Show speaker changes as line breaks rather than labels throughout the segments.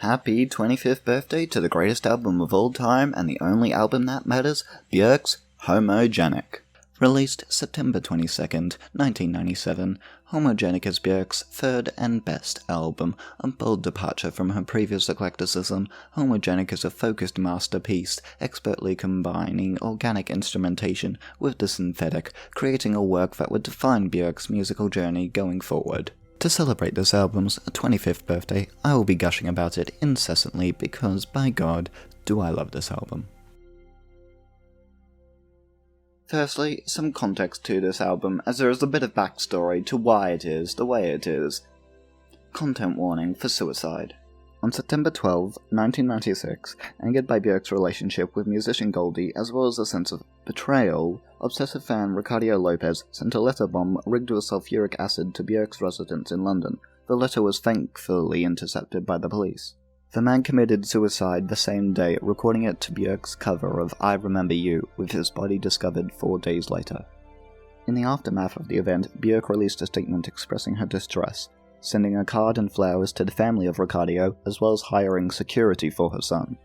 Happy 25th birthday to the greatest album of all time and the only album that matters, Björk's Homogenic. Released September 22nd, 1997, Homogenic is Björk's third and best album, a bold departure from her previous eclecticism. Homogenic is a focused masterpiece, expertly combining organic instrumentation with the synthetic, creating a work that would define Björk's musical journey going forward. To celebrate this album's 25th birthday, I will be gushing about it incessantly because, by God, do I love this album. Firstly, some context to this album, as there is a bit of backstory to why it is the way it is. Content warning for suicide. On September 12, 1996, angered by Björk's relationship with musician Goldie as well as a sense of betrayal, obsessive fan Ricardo Lopez sent a letter bomb rigged with sulfuric acid to Björk's residence in London. The letter was thankfully intercepted by the police. The man committed suicide the same day, recording it to Björk's cover of I Remember You, with his body discovered 4 days later. In the aftermath of the event, Björk released a statement expressing her distress, sending a card and flowers to the family of Ricardo, as well as hiring security for her son.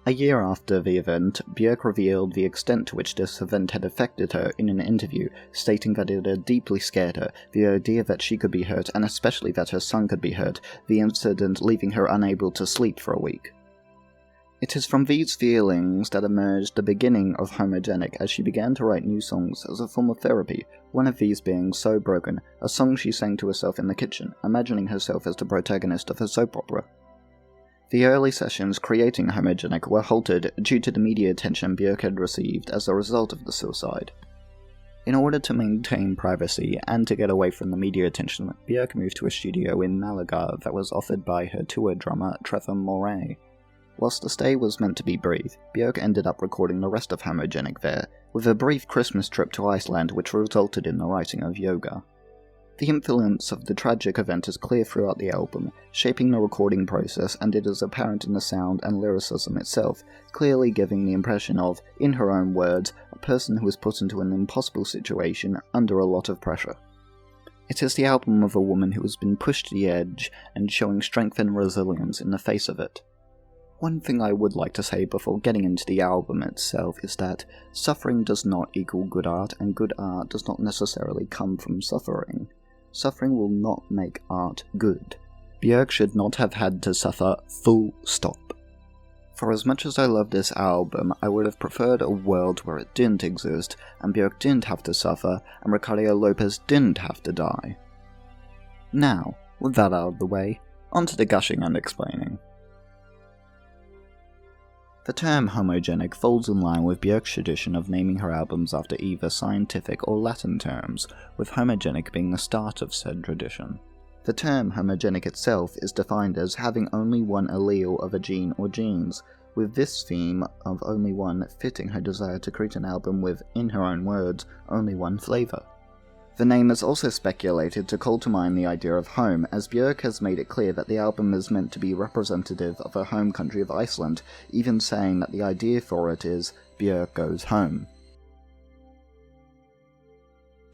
A year after the event, Björk revealed the extent to which this event had affected her in an interview, stating that it had deeply scared her, the idea that she could be hurt, and especially that her son could be hurt, the incident leaving her unable to sleep for a week. It is from these feelings that emerged the beginning of Homogenic as she began to write new songs as a form of therapy, one of these being So Broken, a song she sang to herself in the kitchen, imagining herself as the protagonist of a soap opera. The early sessions creating Homogenic were halted due to the media attention Björk had received as a result of the suicide. In order to maintain privacy and to get away from the media attention, Björk moved to a studio in Malaga that was offered by her tour drummer Trevor Moray. Whilst the stay was meant to be brief, Björk ended up recording the rest of Homogenic there, with a brief Christmas trip to Iceland which resulted in the writing of Yoga. The influence of the tragic event is clear throughout the album, shaping the recording process, and it is apparent in the sound and lyricism itself, clearly giving the impression of, in her own words, a person who is put into an impossible situation under a lot of pressure. It is the album of a woman who has been pushed to the edge and showing strength and resilience in the face of it. One thing I would like to say before getting into the album itself is that suffering does not equal good art, and good art does not necessarily come from suffering. Suffering will not make art good. Björk should not have had to suffer, full stop. For as much as I love this album, I would have preferred a world where it didn't exist, and Björk didn't have to suffer, and Ricardo Lopez didn't have to die. Now, with that out of the way, onto the gushing and explaining. The term homogenic falls in line with Björk's tradition of naming her albums after either scientific or Latin terms, with homogenic being the start of said tradition. The term homogenic itself is defined as having only one allele of a gene or genes, with this theme of only one fitting her desire to create an album with, in her own words, only one flavour. The name is also speculated to call to mind the idea of home, as Björk has made it clear that the album is meant to be representative of her home country of Iceland, even saying that the idea for it is Björk goes home.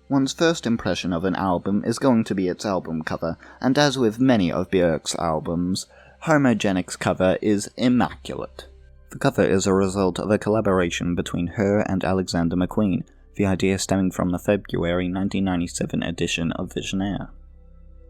One's first impression of an album is going to be its album cover, and as with many of Björk's albums, Homogenic's cover is immaculate. The cover is a result of a collaboration between her and Alexander McQueen, the idea stemming from the February 1997 edition of Visionaire.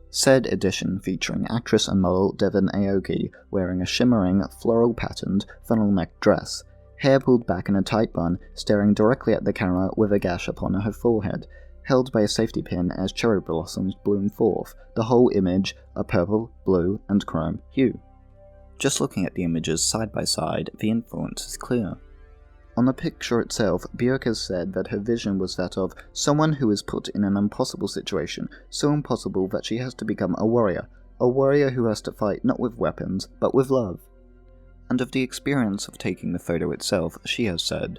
Said edition featuring actress and model Devon Aoki wearing a shimmering, floral-patterned, funnel-neck dress, hair pulled back in a tight bun, staring directly at the camera with a gash upon her forehead, held by a safety pin as cherry blossoms bloom forth, the whole image a purple, blue, and chrome hue. Just looking at the images side by side, the influence is clear. On the picture itself, Björk has said that her vision was that of someone who is put in an impossible situation, so impossible that she has to become a warrior who has to fight not with weapons, but with love. And of the experience of taking the photo itself, she has said,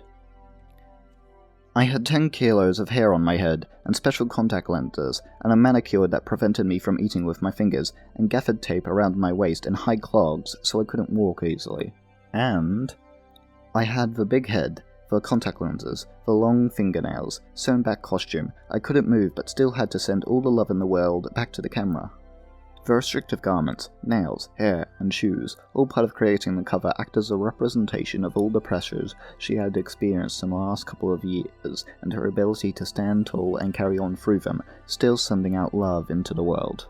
I had 10 kilos of hair on my head, and special contact lenses, and a manicure that prevented me from eating with my fingers, and gaffered tape around my waist and high clogs so I couldn't walk easily. And I had the big head, the contact lenses, the long fingernails, sewn back costume. I couldn't move but still had to send all the love in the world back to the camera. The restrictive garments, nails, hair, and shoes, all part of creating the cover, act as a representation of all the pressures she had experienced in the last couple of years, and her ability to stand tall and carry on through them, still sending out love into the world.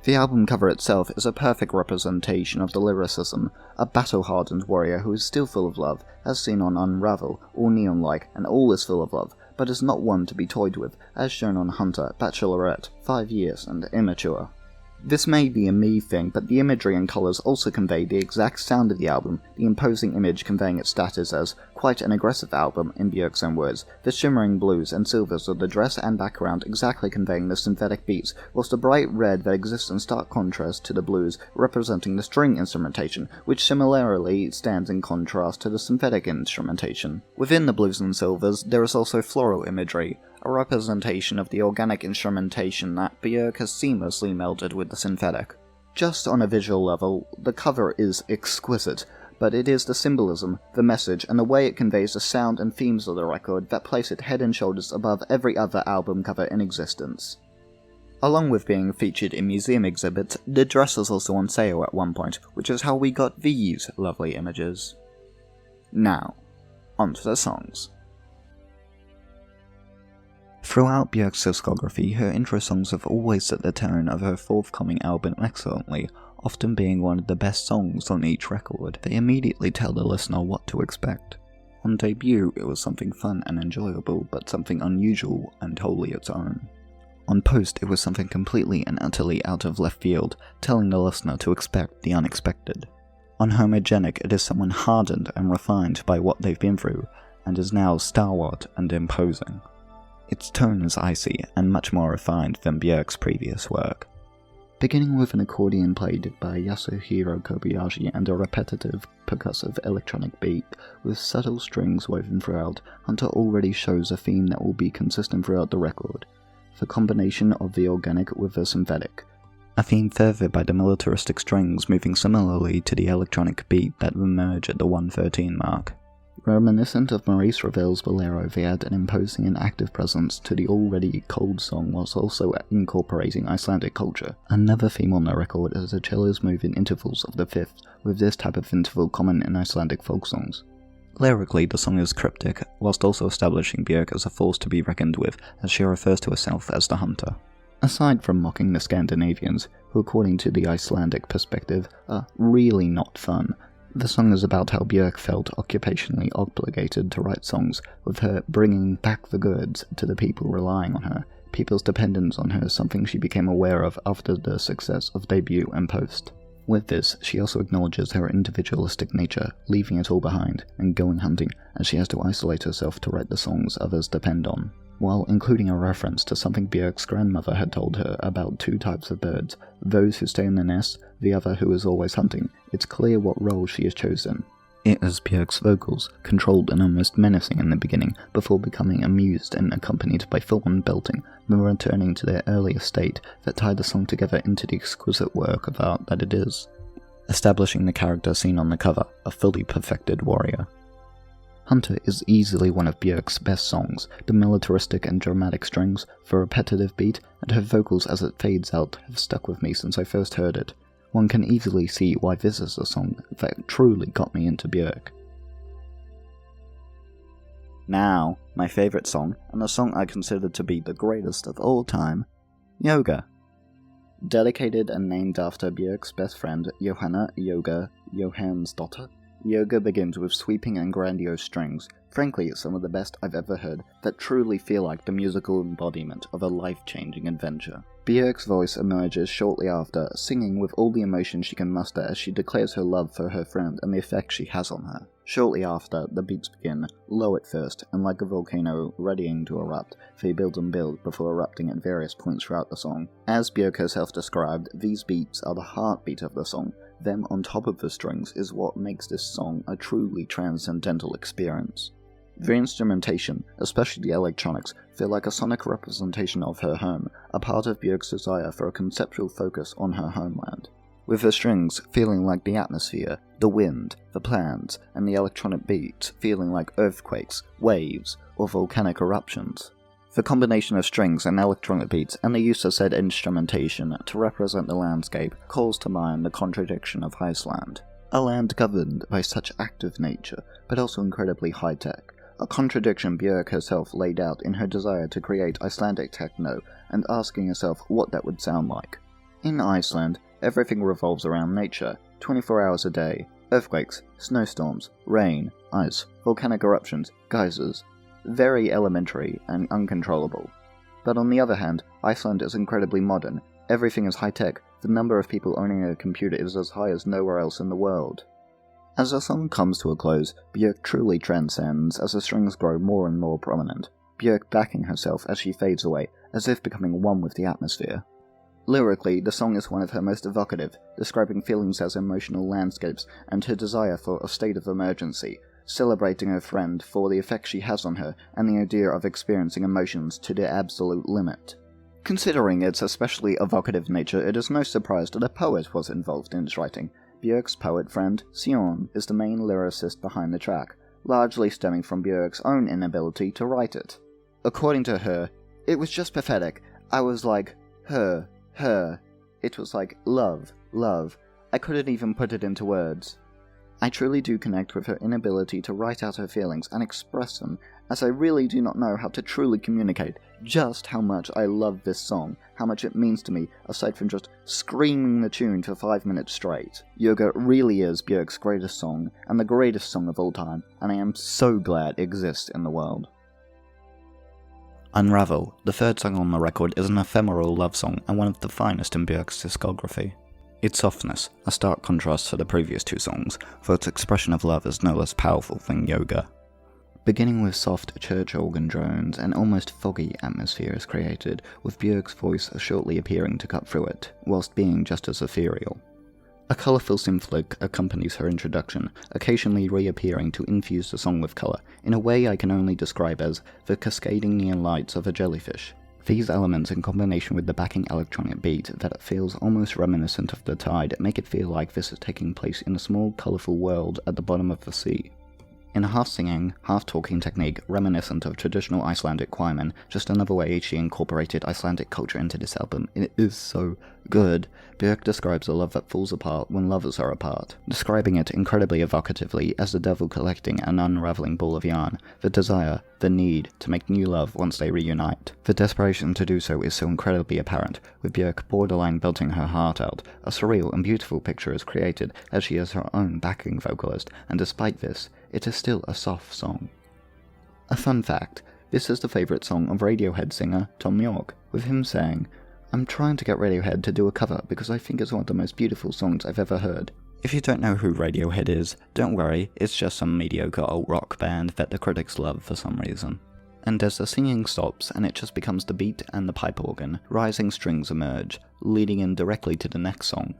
The album cover itself is a perfect representation of the lyricism, a battle-hardened warrior who is still full of love, as seen on Unravel, all neon-like, and all is full of love, but is not one to be toyed with, as shown on Hunter, Bachelorette, 5 years, and Immature. This may be a me thing, but the imagery and colours also convey the exact sound of the album, the imposing image conveying its status as quite an aggressive album, in Björk's own words, the shimmering blues and silvers of the dress and background exactly conveying the synthetic beats, whilst the bright red that exists in stark contrast to the blues representing the string instrumentation, which similarly stands in contrast to the synthetic instrumentation. Within the blues and silvers, there is also floral imagery, a representation of the organic instrumentation that Björk has seamlessly melded with the synthetic. Just on a visual level, the cover is exquisite, but it is the symbolism, the message, and the way it conveys the sound and themes of the record that place it head and shoulders above every other album cover in existence. Along with being featured in museum exhibits, the dress is also on sale at one point, which is how we got these lovely images. Now, onto the songs. Throughout Björk's discography, her intro songs have always set the tone of her forthcoming album excellently, often being one of the best songs on each record. They immediately tell the listener what to expect. On debut, it was something fun and enjoyable, but something unusual and wholly its own. On post, it was something completely and utterly out of left field, telling the listener to expect the unexpected. On Homogenic, it is someone hardened and refined by what they've been through, and is now stalwart and imposing. Its tone is icy and much more refined than Björk's previous work. Beginning with an accordion played by Yasuhiro Kobayashi and a repetitive, percussive electronic beat with subtle strings woven throughout, Hunter already shows a theme that will be consistent throughout the record, the combination of the organic with the synthetic. A theme furthered by the militaristic strings moving similarly to the electronic beat that emerge at the 1:13 mark. Reminiscent of Maurice Ravel's Bolero, they add an imposing and active presence to the already cold song whilst also incorporating Icelandic culture. Another theme on the record is the cellos move in intervals of the fifth, with this type of interval common in Icelandic folk songs. Lyrically, the song is cryptic, whilst also establishing Björk as a force to be reckoned with, as she refers to herself as the Hunter. Aside from mocking the Scandinavians, who according to the Icelandic perspective are really not fun, the song is about how Björk felt occupationally obligated to write songs, with her bringing back the goods to the people relying on her. People's dependence on her is something she became aware of after the success of debut and post. With this, she also acknowledges her individualistic nature, leaving it all behind, and going hunting, as she has to isolate herself to write the songs others depend on. While including a reference to something Björk's grandmother had told her about two types of birds, those who stay in the nest, the other who is always hunting, it's clear what role she has chosen. It is Björk's vocals, controlled and almost menacing in the beginning, before becoming amused and accompanied by full-on belting, then returning to their earlier state that tied the song together into the exquisite work of art that it is, establishing the character seen on the cover, a fully perfected warrior. Hunter is easily one of Björk's best songs. The militaristic and dramatic strings, the repetitive beat, and her vocals as it fades out have stuck with me since I first heard it. One can easily see why this is a song that truly got me into Björk. Now, my favourite song, and the song I consider to be the greatest of all time, Yoga. Dedicated and named after Björk's best friend, Johanna Yoga Johansdotter, Yoga begins with sweeping and grandiose strings, frankly some of the best I've ever heard, that truly feel like the musical embodiment of a life-changing adventure. Björk's voice emerges shortly after, singing with all the emotion she can muster as she declares her love for her friend and the effect she has on her. Shortly after, the beats begin, low at first, and like a volcano readying to erupt, they build and build before erupting at various points throughout the song. As Björk herself described, these beats are the heartbeat of the song. Them on top of the strings is what makes this song a truly transcendental experience. The instrumentation, especially the electronics, feel like a sonic representation of her home, a part of Björk's desire for a conceptual focus on her homeland. With the strings feeling like the atmosphere, the wind, the plants, and the electronic beats feeling like earthquakes, waves, or volcanic eruptions. The combination of strings and electronic beats and the use of said instrumentation to represent the landscape calls to mind the contradiction of Iceland. A land governed by such active nature, but also incredibly high-tech. A contradiction Björk herself laid out in her desire to create Icelandic techno and asking herself what that would sound like. In Iceland, everything revolves around nature, 24 hours a day. Earthquakes, snowstorms, rain, ice, volcanic eruptions, geysers. Very elementary and uncontrollable. But on the other hand, Iceland is incredibly modern. Everything is high-tech. The number of people owning a computer is as high as nowhere else in the world. As the song comes to a close, Björk truly transcends as the strings grow more and more prominent, Björk backing herself as she fades away, as if becoming one with the atmosphere. Lyrically, the song is one of her most evocative, describing feelings as emotional landscapes and her desire for a state of emergency, celebrating her friend for the effect she has on her and the idea of experiencing emotions to their absolute limit. Considering its especially evocative nature, it is no surprise that a poet was involved in its writing. Björk's poet friend, Sion, is the main lyricist behind the track, largely stemming from Björk's own inability to write it. According to her, "It was just pathetic. I was like, her. It was like, love. I couldn't even put it into words." I truly do connect with her inability to write out her feelings and express them, as I really do not know how to truly communicate just how much I love this song, how much it means to me, aside from just screaming the tune for 5 minutes straight. Yoga really is Björk's greatest song, and the greatest song of all time, and I am so glad it exists in the world. Unravel, the third song on the record, is an ephemeral love song and one of the finest in Björk's discography. Its softness, a stark contrast to the previous two songs, for its expression of love is no less powerful than Yoga. Beginning with soft church organ drones, an almost foggy atmosphere is created, with Björk's voice shortly appearing to cut through it, whilst being just as ethereal. A colourful synth lick accompanies her introduction, occasionally reappearing to infuse the song with colour, in a way I can only describe as the cascading neon lights of a jellyfish. These elements, in combination with the backing electronic beat that feels almost reminiscent of the tide, make it feel like this is taking place in a small, colourful world at the bottom of the sea. In a half-singing, half-talking technique reminiscent of traditional Icelandic choirmen, just another way she incorporated Icelandic culture into this album. It is so good. Björk describes a love that falls apart when lovers are apart, describing it incredibly evocatively as the devil collecting an unravelling ball of yarn, the desire, the need to make new love once they reunite. The desperation to do so is so incredibly apparent, with Björk borderline belting her heart out. A surreal and beautiful picture is created as she is her own backing vocalist, and despite this, it is still a soft song. A fun fact, this is the favourite song of Radiohead singer Tom York, with him saying, "I'm trying to get Radiohead to do a cover because I think it's one of the most beautiful songs I've ever heard." If you don't know who Radiohead is, don't worry, it's just some mediocre alt-rock band that the critics love for some reason. And as the singing stops and it just becomes the beat and the pipe organ, rising strings emerge, leading in directly to the next song,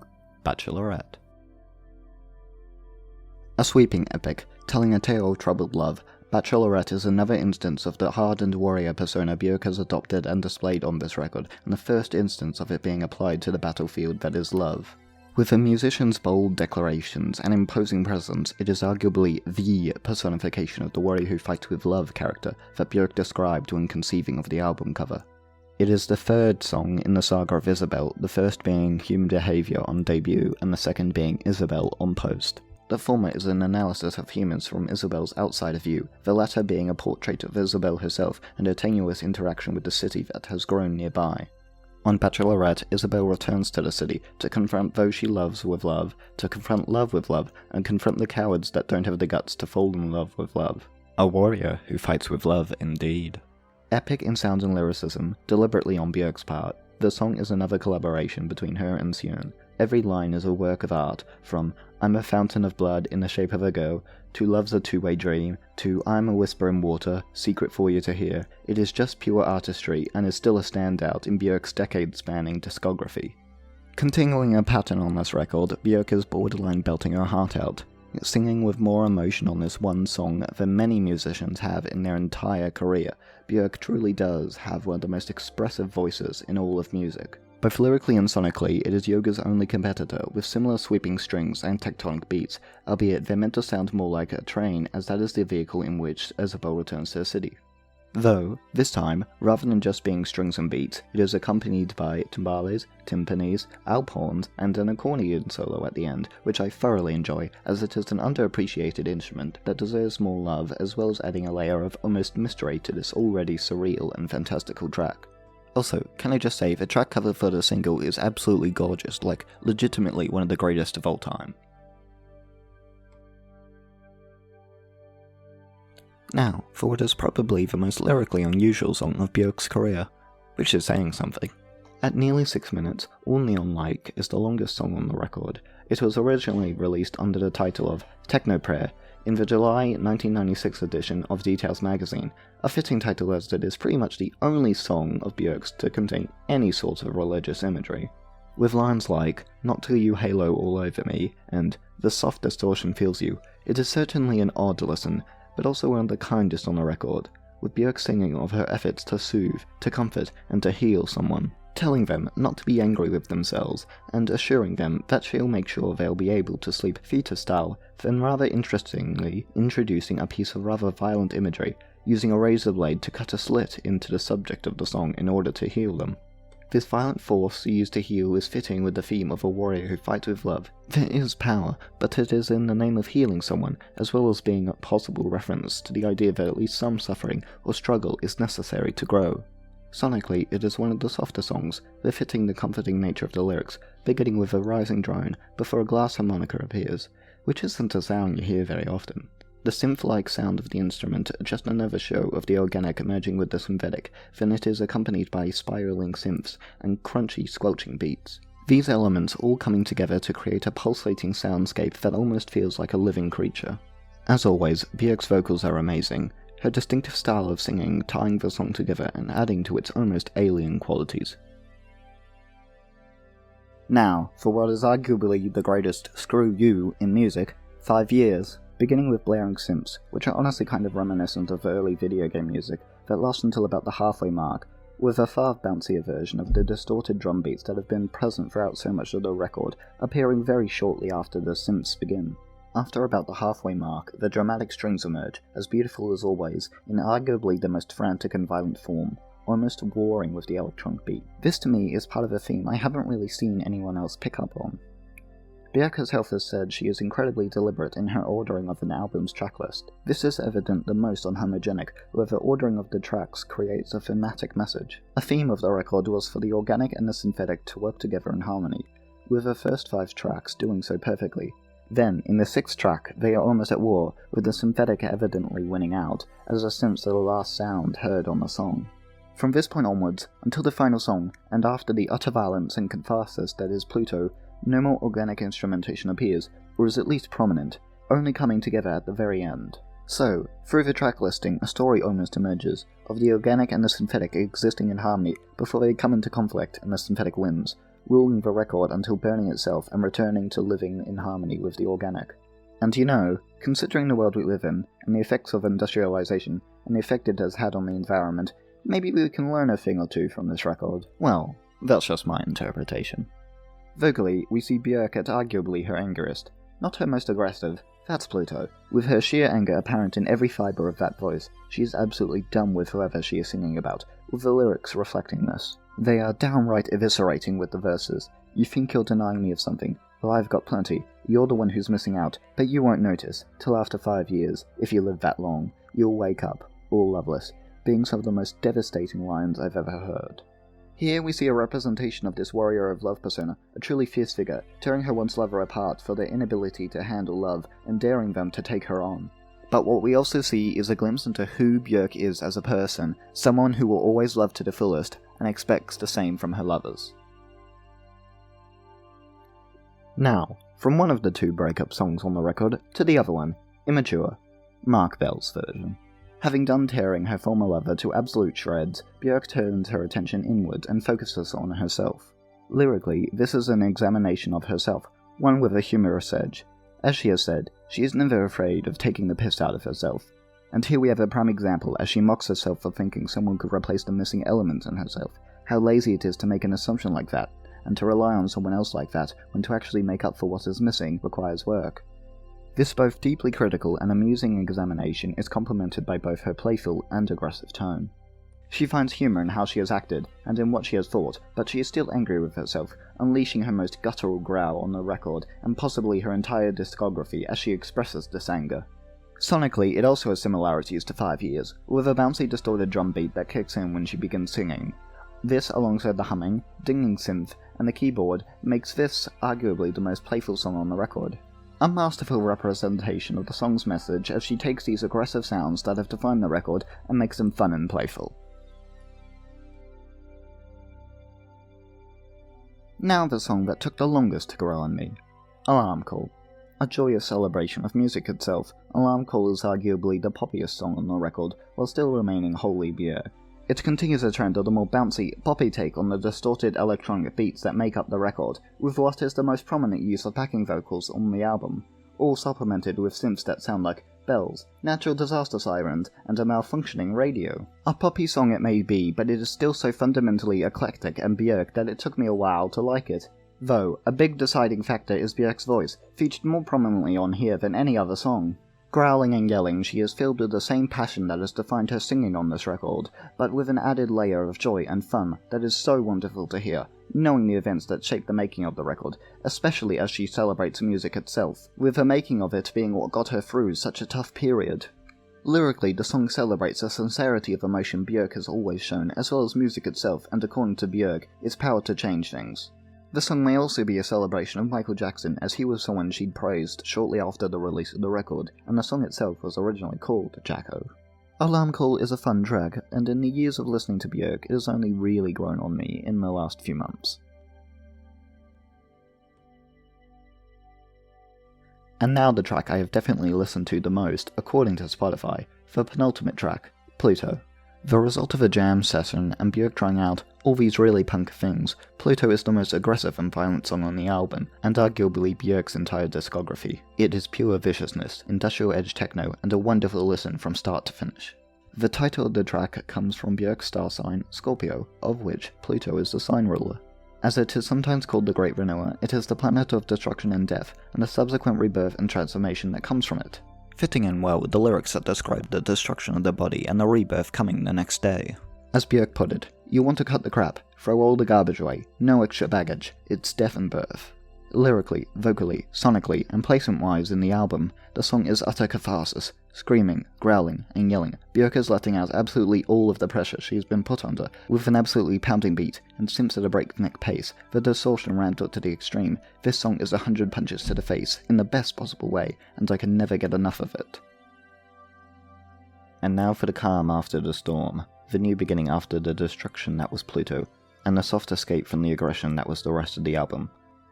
Bachelorette. A sweeping epic, telling a tale of troubled love, Bachelorette is another instance of the hardened warrior persona Björk has adopted and displayed on this record, and the first instance of it being applied to the battlefield that is love. With the musician's bold declarations and imposing presence, it is arguably the personification of the warrior who fights with love character that Björk described when conceiving of the album cover. It is the third song in the saga of Isabel, the first being Human Behavior on debut, and the second being Isabel on post. The former is an analysis of humans from Isabel's outside view, the latter being a portrait of Isabel herself and her tenuous interaction with the city that has grown nearby. On Bachelorette, Isabel returns to the city to confront those she loves with love, to confront love with love, and confront the cowards that don't have the guts to fall in love with love. A warrior who fights with love indeed. Epic in sound and lyricism, deliberately on Björk's part, the song is another collaboration between her and Sion. Every line is a work of art, from "I'm a fountain of blood in the shape of a girl," to "Love's a two-way dream," to "I'm a whisper in water, secret for you to hear." It is just pure artistry, and is still a standout in Björk's decade-spanning discography. Continuing a pattern on this record, Björk is borderline belting her heart out, singing with more emotion on this one song than many musicians have in their entire career. Björk truly does have one of the most expressive voices in all of music. Both lyrically and sonically, it is Yoga's only competitor, with similar sweeping strings and tectonic beats, albeit they're meant to sound more like a train, as that is the vehicle in which Isabel returns to the city. Though, this time, rather than just being strings and beats, it is accompanied by timbales, timpanis, alp horns, and an accordion solo at the end, which I thoroughly enjoy, as it is an underappreciated instrument that deserves more love, as well as adding a layer of almost mystery to this already surreal and fantastical track. Also, can I just say, the track cover for the single is absolutely gorgeous, like, legitimately one of the greatest of all time. Now, for what is probably the most lyrically unusual song of Björk's career, which is saying something. At nearly 6 minutes, All Neon Like is the longest song on the record. It was originally released under the title of Techno Prayer in the July 1996 edition of Details magazine, a fitting title as it is pretty much the only song of Björk's to contain any sort of religious imagery. With lines like, "Not till you halo all over me," and "The soft distortion feels you," it is certainly an odd listen, but also one of the kindest on the record, with Björk singing of her efforts to soothe, to comfort, and to heal someone, telling them not to be angry with themselves, and assuring them that she'll make sure they'll be able to sleep fetus-style, then rather interestingly introducing a piece of rather violent imagery, using a razor blade to cut a slit into the subject of the song in order to heal them. This violent force used to heal is fitting with the theme of a warrior who fights with love. There is power, but it is in the name of healing someone, as well as being a possible reference to the idea that at least some suffering or struggle is necessary to grow. Sonically, it is one of the softer songs, befitting the comforting nature of the lyrics, beginning with a rising drone before a glass harmonica appears, which isn't a sound you hear very often. The synth-like sound of the instrument just another show of the organic merging with the synthetic, then it is accompanied by spiraling synths and crunchy, squelching beats. These elements all coming together to create a pulsating soundscape that almost feels like a living creature. As always, Björk's vocals are amazing, her distinctive style of singing tying the song together and adding to its almost alien qualities. Now, for what is arguably the greatest screw you in music, 5 years. Beginning with blaring synths, which are honestly kind of reminiscent of early video game music that lasts until about the halfway mark, with a far bouncier version of the distorted drum beats that have been present throughout so much of the record, appearing very shortly after the synths begin. After about the halfway mark, the dramatic strings emerge, as beautiful as always, in arguably the most frantic and violent form, almost warring with the electronic beat. This to me is part of a theme I haven't really seen anyone else pick up on. Björk herself has said she is incredibly deliberate in her ordering of an album's tracklist. This is evident the most on Homogenic, where the ordering of the tracks creates a thematic message. A theme of the record was for the organic and the synthetic to work together in harmony, with the first 5 tracks doing so perfectly. Then, in the 6th track, they are almost at war, with the synthetic evidently winning out, as a sense of the last sound heard on the song. From this point onwards, until the final song, and after the utter violence and catharsis that is Pluto, no more organic instrumentation appears, or is at least prominent, only coming together at the very end. So, through the track listing, a story almost emerges, of the organic and the synthetic existing in harmony before they come into conflict and the synthetic wins, ruling the record until burning itself and returning to living in harmony with the organic. And you know, considering the world we live in, and the effects of industrialization, and the effect it has had on the environment, maybe we can learn a thing or two from this record. Well, that's just my interpretation. Vocally, we see Björk at arguably her angriest. Not her most aggressive, that's Pluto. With her sheer anger apparent in every fibre of that voice, she is absolutely done with whoever she is singing about, with the lyrics reflecting this. They are downright eviscerating with the verses. You think you're denying me of something, well I've got plenty. You're the one who's missing out, but you won't notice, till after 5 years, if you live that long. You'll wake up, all loveless, being some of the most devastating lines I've ever heard. Here we see a representation of this warrior of love persona, a truly fierce figure, tearing her once lover apart for their inability to handle love and daring them to take her on. But what we also see is a glimpse into who Björk is as a person, someone who will always love to the fullest and expects the same from her lovers. Now, from one of the 2 breakup songs on the record to the other one, Immature, Mark Bell's version. Having done tearing her former lover to absolute shreds, Björk turns her attention inward and focuses on herself. Lyrically, this is an examination of herself, one with a humorous edge. As she has said, she is never afraid of taking the piss out of herself. And here we have a prime example as she mocks herself for thinking someone could replace the missing element in herself. How lazy it is to make an assumption like that, and to rely on someone else like that when to actually make up for what is missing requires work. This both deeply critical and amusing examination is complemented by both her playful and aggressive tone. She finds humour in how she has acted and in what she has thought, but she is still angry with herself, unleashing her most guttural growl on the record and possibly her entire discography as she expresses this anger. Sonically, it also has similarities to 5 Years, with a bouncy distorted drum beat that kicks in when she begins singing. This, alongside the humming, dinging synth, and the keyboard, makes this arguably the most playful song on the record. A masterful representation of the song's message as she takes these aggressive sounds that have defined the record and makes them fun and playful. Now the song that took the longest to grow on me. Alarm Call. A joyous celebration of music itself, Alarm Call is arguably the poppiest song on the record, while still remaining wholly Björk. It continues a trend of the more bouncy, poppy take on the distorted electronic beats that make up the record, with what is the most prominent use of backing vocals on the album, all supplemented with synths that sound like bells, natural disaster sirens, and a malfunctioning radio. A poppy song it may be, but it is still so fundamentally eclectic and Björk that it took me a while to like it. Though, a big deciding factor is Björk's voice, featured more prominently on here than any other song. Growling and yelling, she is filled with the same passion that has defined her singing on this record, but with an added layer of joy and fun that is so wonderful to hear, knowing the events that shaped the making of the record, especially as she celebrates music itself, with the making of it being what got her through such a tough period. Lyrically, the song celebrates the sincerity of emotion Björk has always shown, as well as music itself, and according to Björk, its power to change things. The song may also be a celebration of Michael Jackson, as he was someone she'd praised shortly after the release of the record, and the song itself was originally called Jacko. Alarm Call is a fun track, and in the years of listening to Björk, it has only really grown on me in the last few months. And now the track I have definitely listened to the most, according to Spotify, the penultimate track, Pluto. The result of a jam session and Björk trying out all these really punk things, Pluto is the most aggressive and violent song on the album, and arguably Björk's entire discography. It is pure viciousness, industrial edge techno, and a wonderful listen from start to finish. The title of the track comes from Björk's star sign, Scorpio, of which Pluto is the sign ruler. As it is sometimes called the Great Vanilla, it is the planet of destruction and death, and the subsequent rebirth and transformation that comes from it, fitting in well with the lyrics that describe the destruction of the body and the rebirth coming the next day. As Björk put it, you want to cut the crap, throw all the garbage away, no extra baggage, it's death and birth. Lyrically, vocally, sonically, and placement-wise in the album, the song is utter catharsis, screaming, growling, and yelling. Björk is letting out absolutely all of the pressure she has been put under, with an absolutely pounding beat, and synths at a breakneck pace, the distortion ramped up to the extreme. This song is 100 punches to the face, in the best possible way, and I can never get enough of it. And now for the calm after the storm, the new beginning after the destruction that was Pluto, and the soft escape from the aggression that was the rest of the album.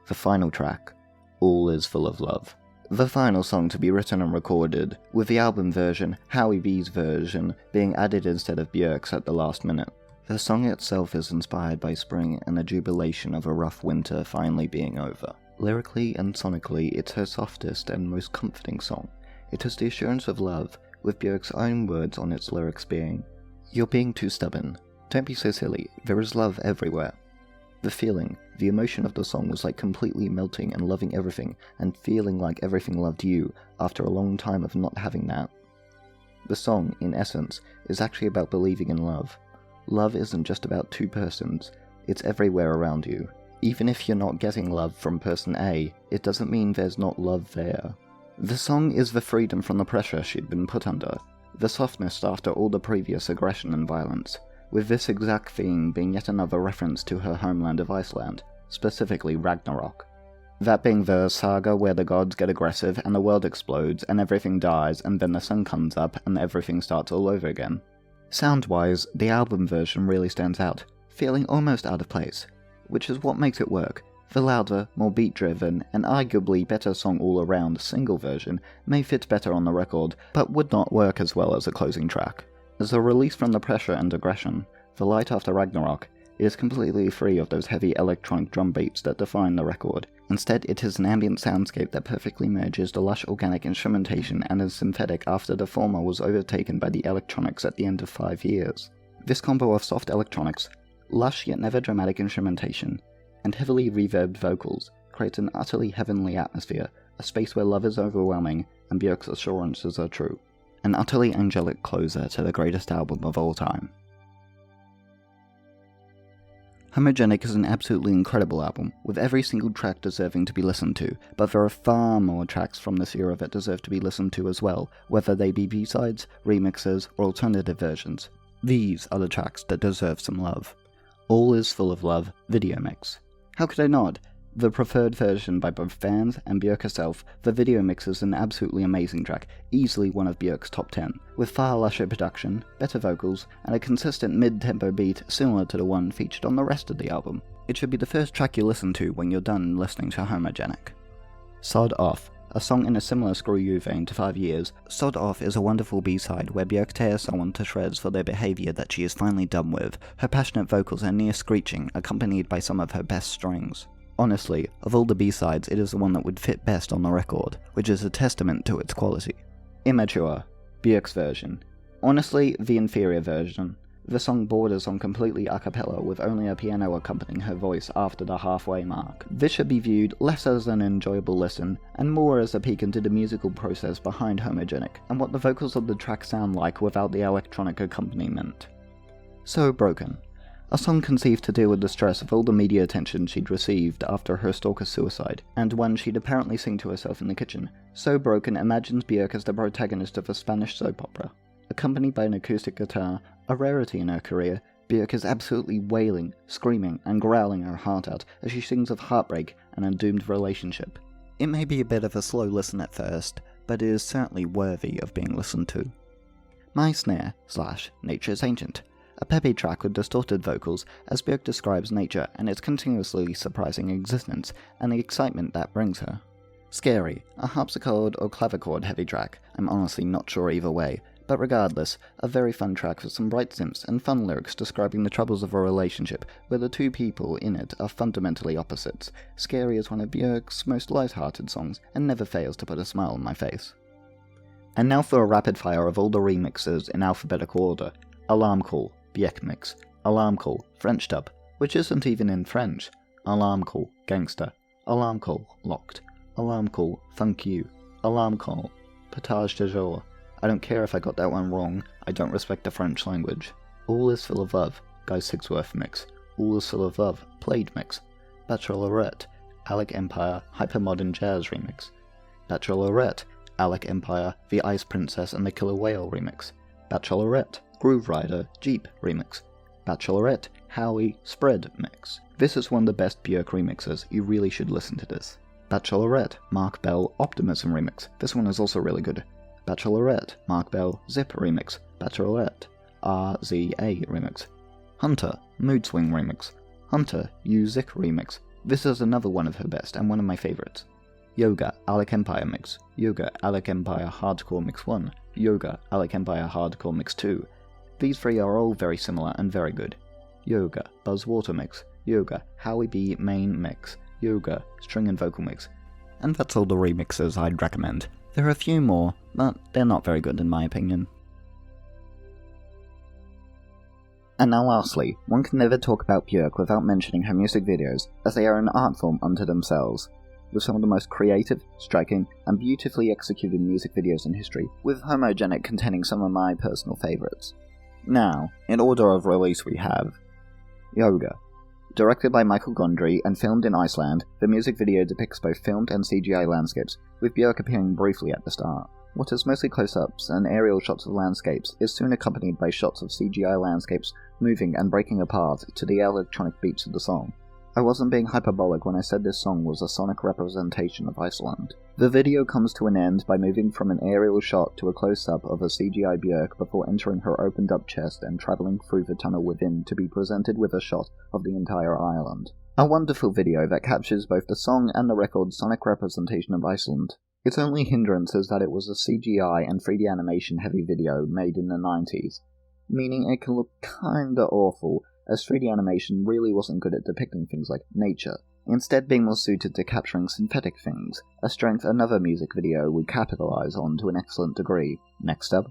The final track, All Is Full of Love. The final song to be written and recorded, with the album version, Howie B's version, being added instead of Björk's at the last minute. The song itself is inspired by spring and the jubilation of a rough winter finally being over. Lyrically and sonically, it's her softest and most comforting song. It is the assurance of love, with Björk's own words on its lyrics being, "You're being too stubborn. Don't be so silly. There is love everywhere." The feeling, the emotion of the song was like completely melting and loving everything, and feeling like everything loved you, after a long time of not having that. The song, in essence, is actually about believing in love. Love isn't just about two persons, it's everywhere around you. Even if you're not getting love from person A, it doesn't mean there's not love there. The song is the freedom from the pressure she'd been put under, the softness after all the previous aggression and violence, with this exact theme being yet another reference to her homeland of Iceland, specifically Ragnarok. That being the saga where the gods get aggressive and the world explodes and everything dies and then the sun comes up and everything starts all over again. Sound-wise, the album version really stands out, feeling almost out of place, which is what makes it work. The louder, more beat-driven, and arguably better song all-around single version may fit better on the record, but would not work as well as a closing track. As a release from the pressure and aggression, The Light After Ragnarok, it is completely free of those heavy electronic drum beats that define the record. Instead, it is an ambient soundscape that perfectly merges the lush organic instrumentation and is synthetic after the former was overtaken by the electronics at the end of 5 years. This combo of soft electronics, lush yet never dramatic instrumentation, and heavily reverbed vocals creates an utterly heavenly atmosphere, a space where love is overwhelming and Björk's assurances are true. An utterly angelic closer to the greatest album of all time. Homogenic is an absolutely incredible album, with every single track deserving to be listened to, but there are far more tracks from this era that deserve to be listened to as well, whether they be B-sides, remixes, or alternative versions. These are the tracks that deserve some love. All Is Full of Love video mix. How could I not? The preferred version by both fans and Björk herself, the video mix is an absolutely amazing track, easily one of Björk's top 10, with far lusher production, better vocals, and a consistent mid-tempo beat similar to the one featured on the rest of the album. It should be the first track you listen to when you're done listening to Homogenic. Sod Off. A song in a similar Screw You vein to 5 Years, Sod Off is a wonderful B-side where Björk tears someone to shreds for their behaviour that she is finally done with. Her passionate vocals are near screeching, accompanied by some of her best strings. Honestly, of all the B-sides, it is the one that would fit best on the record, which is a testament to its quality. Immature, Björk's version. Honestly, the inferior version. The song borders on completely a cappella with only a piano accompanying her voice after the halfway mark. This should be viewed less as an enjoyable listen, and more as a peek into the musical process behind Homogenic, and what the vocals of the track sound like without the electronic accompaniment. So Broken. A song conceived to deal with the stress of all the media attention she'd received after her stalker's suicide, and one she'd apparently sing to herself in the kitchen. So Broken imagines Björk as the protagonist of a Spanish soap opera. Accompanied by an acoustic guitar, a rarity in her career, Björk is absolutely wailing, screaming, and growling her heart out as she sings of heartbreak and a doomed relationship. It may be a bit of a slow listen at first, but it is certainly worthy of being listened to. My Snare / Nature's Ancient. A peppy track with distorted vocals, as Björk describes nature and its continuously surprising existence, and the excitement that brings her. Scary, a harpsichord or clavichord heavy track, I'm honestly not sure either way, but regardless, a very fun track with some bright synths and fun lyrics describing the troubles of a relationship where the two people in it are fundamentally opposites. Scary is one of Björk's most light-hearted songs, and never fails to put a smile on my face. And now for a rapid fire of all the remixes in alphabetical order. Alarm Call, Björk mix. Alarm Call, French dub, which isn't even in French. Alarm Call, Gangster. Alarm Call, Locked. Alarm Call, Funk You. Alarm Call, Partage de Jour. I don't care if I got that one wrong, I don't respect the French language. All Is Full of Love, Guy Sigsworth mix. All Is Full of Love, Played mix. Bachelorette, Alec Empire, Hypermodern Jazz remix. Bachelorette, Alec Empire, The Ice Princess and the Killer Whale remix. Bachelorette, Groove Rider, Jeep remix. Bachelorette, Howie, Spread mix. This is one of the best Björk remixes, you really should listen to this. Bachelorette, Mark Bell, Optimism remix. This one is also really good. Bachelorette, Mark Bell, Zip remix. Bachelorette, RZA remix. Hunter, Mood Swing remix. Hunter, Uzik remix. This is another one of her best and one of my favorites. Yoga, Alec Empire mix. Yoga, Alec Empire Hardcore mix 1. Yoga, Alec Empire Hardcore mix 2. These three are all very similar and very good. Yoga, Buzzwater mix. Yoga, Howie B main mix. Yoga, String and Vocal mix. And that's all the remixes I'd recommend. There are a few more, but they're not very good in my opinion. And now lastly, one can never talk about Björk without mentioning her music videos, as they are an art form unto themselves, with some of the most creative, striking, and beautifully executed music videos in history, with Homogenic containing some of my personal favourites. Now, in order of release we have Yoga. Directed by Michael Gondry and filmed in Iceland, the music video depicts both filmed and CGI landscapes, with Björk appearing briefly at the start. What is mostly close-ups and aerial shots of landscapes is soon accompanied by shots of CGI landscapes moving and breaking apart to the electronic beats of the song. I wasn't being hyperbolic when I said this song was a sonic representation of Iceland. The video comes to an end by moving from an aerial shot to a close-up of a CGI Björk before entering her opened-up chest and travelling through the tunnel within to be presented with a shot of the entire island. A wonderful video that captures both the song and the record's sonic representation of Iceland. Its only hindrance is that it was a CGI and 3D animation heavy video made in the 90s, meaning it can look kinda awful, as 3D animation really wasn't good at depicting things like nature, instead being more suited to capturing synthetic things, a strength another music video would capitalize on to an excellent degree. Next up,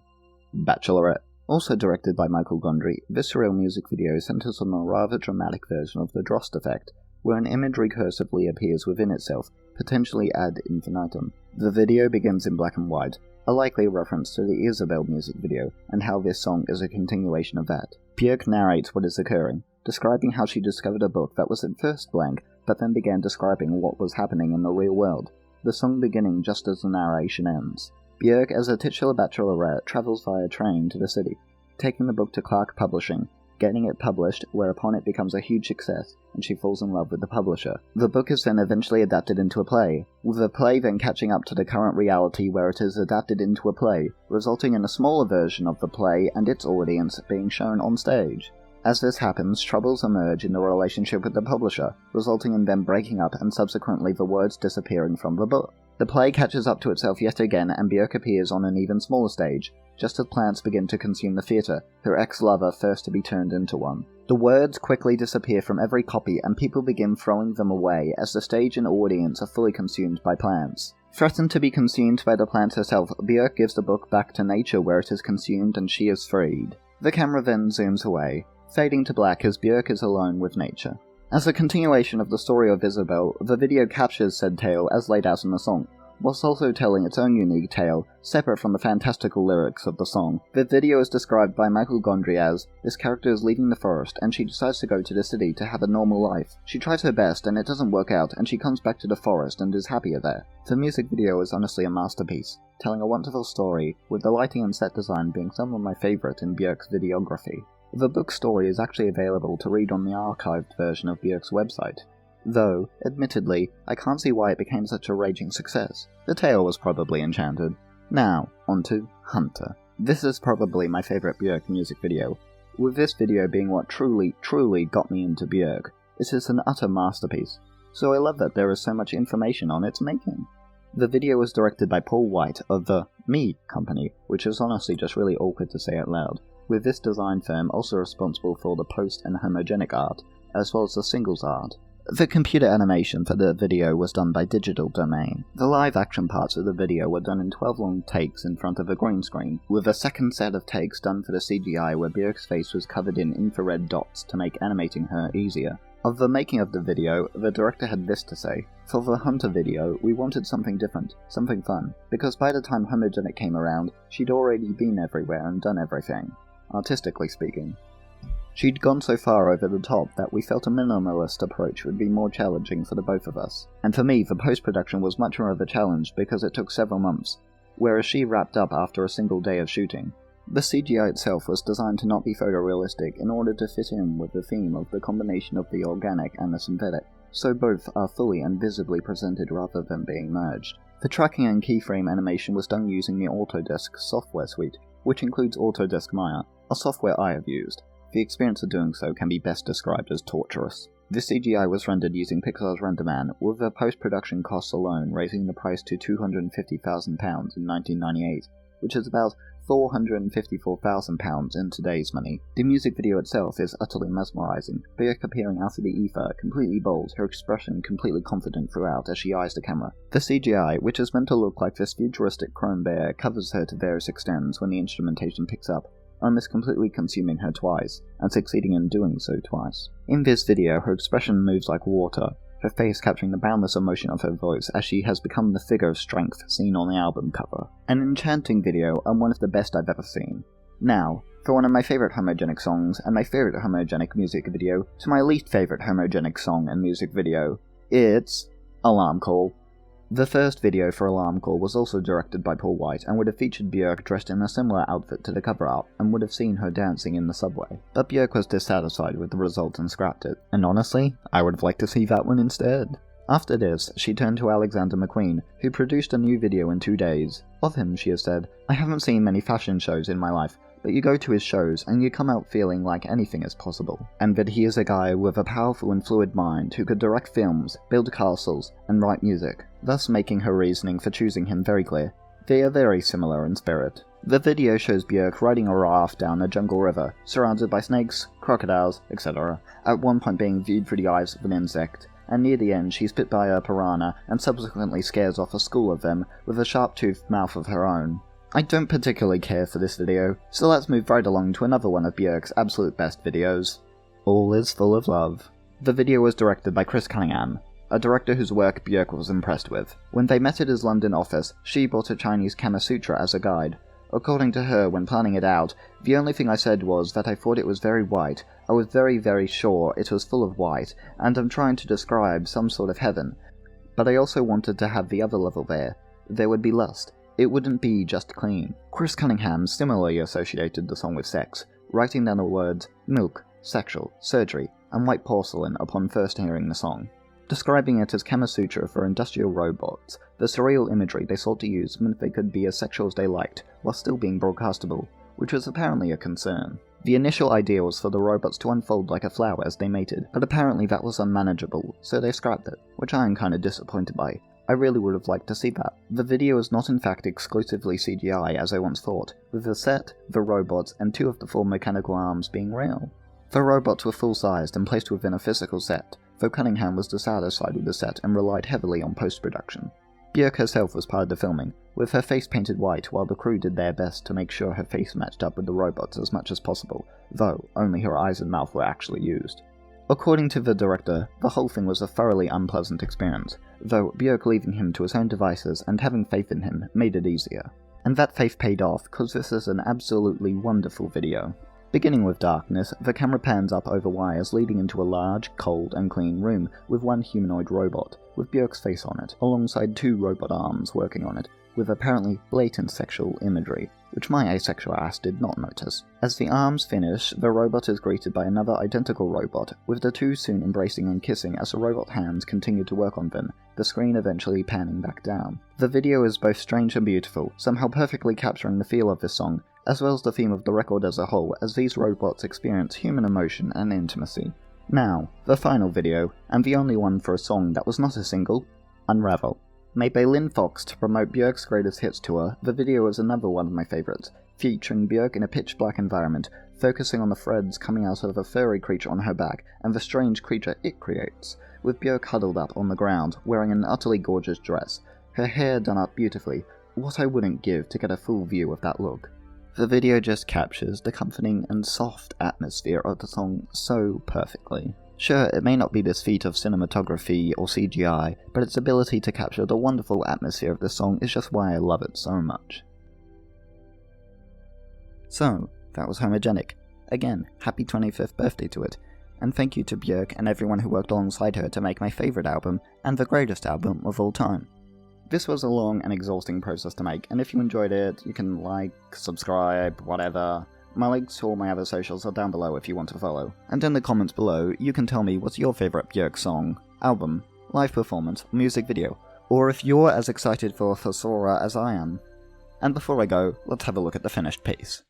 Bachelorette. Also directed by Michael Gondry, this surreal music video centers on a rather dramatic version of the Drost effect, where an image recursively appears within itself, potentially ad infinitum. The video begins in black and white, a likely reference to the Isabel music video, and how this song is a continuation of that. Björk narrates what is occurring, describing how she discovered a book that was at first blank, but then began describing what was happening in the real world, the song beginning just as the narration ends. Björk, as a titular bachelorette, travels via train to the city, taking the book to Clark Publishing, getting it published, whereupon it becomes a huge success, and she falls in love with the publisher. The book is then eventually adapted into a play, with the play then catching up to the current reality where it is adapted into a play, resulting in a smaller version of the play and its audience being shown on stage. As this happens, troubles emerge in the relationship with the publisher, resulting in them breaking up and subsequently the words disappearing from the book. The play catches up to itself yet again, and Björk appears on an even smaller stage, just as plants begin to consume the theatre, her ex-lover first to be turned into one. The words quickly disappear from every copy, and people begin throwing them away as the stage and audience are fully consumed by plants. Threatened to be consumed by the plant herself, Björk gives the book back to nature where it is consumed and she is freed. The camera then zooms away, fading to black as Björk is alone with nature. As a continuation of the story of Isabel, the video captures said tale as laid out in the song, whilst also telling its own unique tale, separate from the fantastical lyrics of the song. The video is described by Michael Gondry as, this character is leaving the forest and she decides to go to the city to have a normal life. She tries her best and it doesn't work out and she comes back to the forest and is happier there. The music video is honestly a masterpiece, telling a wonderful story, with the lighting and set design being some of my favourite in Björk's videography. The book story is actually available to read on the archived version of Björk's website, though, admittedly, I can't see why it became such a raging success. The tale was probably enchanted. Now, onto Hunter. This is probably my favourite Björk music video, with this video being what truly got me into Björk. It is an utter masterpiece, so I love that there is so much information on its making. The video was directed by Paul White of the Me Company, which is honestly just really awkward to say out loud, with this design firm also responsible for the post and homogenic art, as well as the singles art. The computer animation for the video was done by Digital Domain. The live action parts of the video were done in 12 long takes in front of a green screen, with a second set of takes done for the CGI where Björk's face was covered in infrared dots to make animating her easier. Of the making of the video, the director had this to say: "For the Hunter video, we wanted something different, something fun, because by the time Homogenic came around, she'd already been everywhere and done everything, artistically speaking. She'd gone so far over the top that we felt a minimalist approach would be more challenging for the both of us. And for me, the post-production was much more of a challenge because it took several months, whereas she wrapped up after a single day of shooting. The CGI itself was designed to not be photorealistic in order to fit in with the theme of the combination of the organic and the synthetic, so both are fully and visibly presented rather than being merged. The tracking and keyframe animation was done using the Autodesk software suite, which includes Autodesk Maya, a software I have used. The experience of doing so can be best described as torturous. The CGI was rendered using Pixar's RenderMan, with the post-production costs alone raising the price to £250,000 in 1998, which is about £454,000 in today's money. The music video itself is utterly mesmerizing, Björk appearing out of the ether, completely bold, her expression completely confident throughout as she eyes the camera. The CGI, which is meant to look like this futuristic chrome bear, covers her to various extents when the instrumentation picks up, almost completely consuming her twice, and succeeding in doing so twice. In this video, her expression moves like water, her face capturing the boundless emotion of her voice as she has become the figure of strength seen on the album cover. An enchanting video, and one of the best I've ever seen. Now, for one of my favourite Homogenic songs, and my favourite Homogenic music video, to my least favourite Homogenic song and music video, it's Alarm Call. The first video for Alarm Call was also directed by Paul White and would have featured Björk dressed in a similar outfit to the cover art and would have seen her dancing in the subway. But Björk was dissatisfied with the result and scrapped it. And honestly, I would have liked to see that one instead. After this, she turned to Alexander McQueen, who produced a new video in 2 days. Of him, she has said, "I haven't seen many fashion shows in my life, but you go to his shows and you come out feeling like anything is possible, and that he is a guy with a powerful and fluid mind who could direct films, build castles, and write music," thus making her reasoning for choosing him very clear. They are very similar in spirit. The video shows Björk riding a raft down a jungle river, surrounded by snakes, crocodiles, etc., at one point being viewed through the eyes of an insect, and near the end she's bit by a piranha and subsequently scares off a school of them with a sharp-toothed mouth of her own. I don't particularly care for this video, so let's move right along to another one of Björk's absolute best videos. All is Full of Love. The video was directed by Chris Cunningham, a director whose work Björk was impressed with. When they met at his London office, she brought a Chinese Kama Sutra as a guide. According to her, when planning it out, the only thing I said was that I thought it was very white. I was very, very sure it was full of white, and I'm trying to describe some sort of heaven. But I also wanted to have the other level there. There would be lust. It wouldn't be just clean. Chris Cunningham similarly associated the song with sex, writing down the words milk, sexual, surgery, and white porcelain upon first hearing the song. Describing it as Kama Sutra for industrial robots, the surreal imagery they sought to use meant they could be as sexual as they liked, while still being broadcastable, which was apparently a concern. The initial idea was for the robots to unfold like a flower as they mated, but apparently that was unmanageable, so they scrapped it, which I am kinda disappointed by. I really would have liked to see that. The video is not in fact exclusively CGI as I once thought, with the set, the robots, and 2 of the 4 mechanical arms being real. The robots were full-sized and placed within a physical set, though Cunningham was dissatisfied with the set and relied heavily on post-production. Björk herself was part of the filming, with her face painted white while the crew did their best to make sure her face matched up with the robots as much as possible, though only her eyes and mouth were actually used. According to the director, the whole thing was a thoroughly unpleasant experience, though Björk leaving him to his own devices and having faith in him made it easier. And that faith paid off, cause this is an absolutely wonderful video. Beginning with darkness, the camera pans up over wires leading into a large, cold and clean room with 1 humanoid robot, with Björk's face on it, alongside 2 robot arms working on it, with apparently blatant sexual imagery, which my asexual ass did not notice. As the arms finish, the robot is greeted by another identical robot, with the 2 soon embracing and kissing as the robot hands continue to work on them, the screen eventually panning back down. The video is both strange and beautiful, somehow perfectly capturing the feel of this song, as well as the theme of the record as a whole, as these robots experience human emotion and intimacy. Now, the final video, and the only one for a song that was not a single, Unravel. Made by Lynn Fox to promote Björk's Greatest Hits tour, the video is another one of my favourites, featuring Björk in a pitch-black environment, focusing on the threads coming out of a furry creature on her back and the strange creature it creates, with Björk huddled up on the ground, wearing an utterly gorgeous dress, her hair done up beautifully, what I wouldn't give to get a full view of that look. The video just captures the comforting and soft atmosphere of the song so perfectly. Sure, it may not be this feat of cinematography or CGI, but its ability to capture the wonderful atmosphere of the song is just why I love it so much. So, that was Homogenic. Again, happy 25th birthday to it, and thank you to Björk and everyone who worked alongside her to make my favourite album, and the greatest album of all time. This was a long and exhausting process to make, and if you enjoyed it, you can like, subscribe, whatever. My links to all my other socials are down below if you want to follow. And in the comments below, you can tell me what's your favourite Björk song, album, live performance, music video, or if you're as excited for Foray as I am. And before I go, let's have a look at the finished piece.